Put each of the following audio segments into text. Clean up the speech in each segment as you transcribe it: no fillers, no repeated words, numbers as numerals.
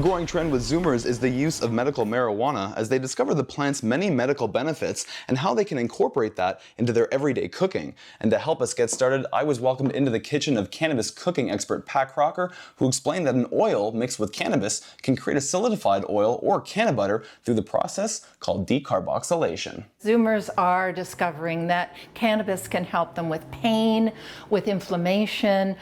growing trend with Zoomers is the use of medical marijuana as they discover the plant's many medical benefits and how they can incorporate that into their everyday cooking. And to help us get started, I was welcomed into the kitchen of cannabis cooking expert Pat Crocker, who explained that an oil mixed with cannabis can create a solidified oil or canna butter through the process called decarboxylation. Zoomers are discovering that cannabis can help them with pain, with inflammation,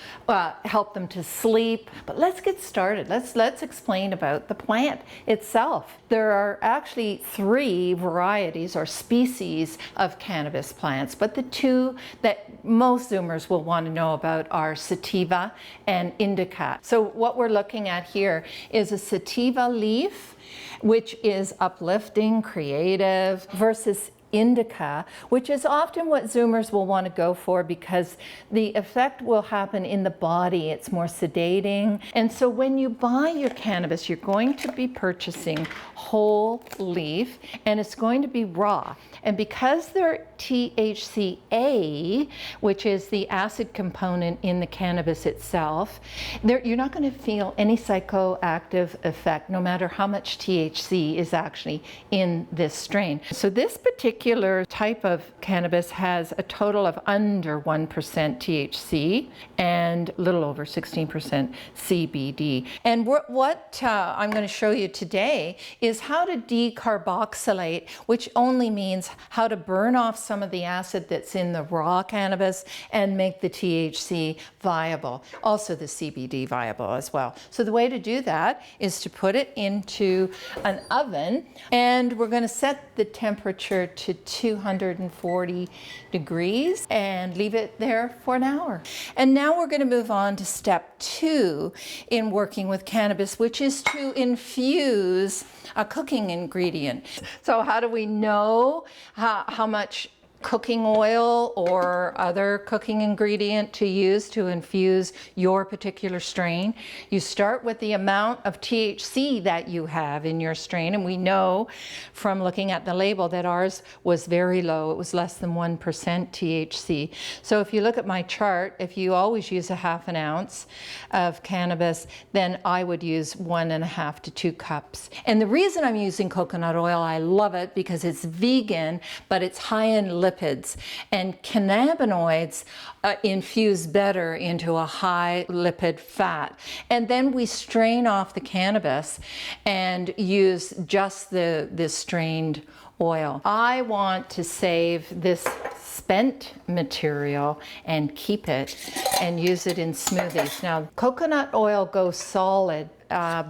help them to sleep. But let's get started. Let's explain about the plant itself. There are actually 3 varieties or species of cannabis plants, but the 2 that most Zoomers will want to know about are Sativa and Indica. So what we're looking at here is a Sativa leaf, which is uplifting, creative, versus Indica, which is often what Zoomers will want to go for because the effect will happen in the body. It's more sedating. And so when you buy your cannabis, you're going to be purchasing whole leaf, and it's going to be raw. And because they're THCA, which is the acid component in the cannabis itself, you're not going to feel any psychoactive effect, no matter how much THC is actually in this strain. So this particular type of cannabis has a total of under 1% THC and a little over 16% CBD. And what I'm going to show you today is how to decarboxylate, which only means how to burn off some of the acid that's in the raw cannabis and make the THC viable, also the CBD viable as well. So the way to do that is to put it into an oven, and we're going to set the temperature to 240 degrees and leave it there for an hour. And now we're going to move on to step 2 in working with cannabis, which is to infuse a cooking ingredient. So how do we know how much cooking oil or other cooking ingredient to use to infuse your particular strain? You start with the amount of THC that you have in your strain, and we know from looking at the label that ours was very low. It was less than 1% THC. So if you look at my chart, if you always use a half an ounce of cannabis, then I would use 1.5 to 2 cups. And the reason I'm using coconut oil, I love it because it's vegan, but it's high in lipids, and cannabinoids infuse better into a high lipid fat. And then we strain off the cannabis and use just this strained oil. I want to save this spent material and keep it and use it in smoothies. Now, coconut oil goes solid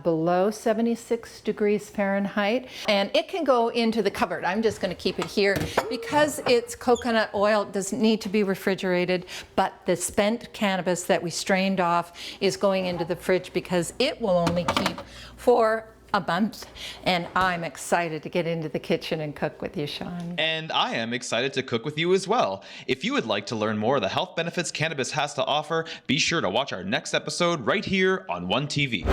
below 76 degrees Fahrenheit, and it can go into the cupboard. I'm just going to keep it here because it's coconut oil. It doesn't need to be refrigerated, but the spent cannabis that we strained off is going into the fridge because it will only keep for a month. And I'm excited to get into the kitchen and cook with you, Sean. And I am excited to cook with you as well. If you would like to learn more of the health benefits cannabis has to offer, be sure to watch our next episode right here on One TV.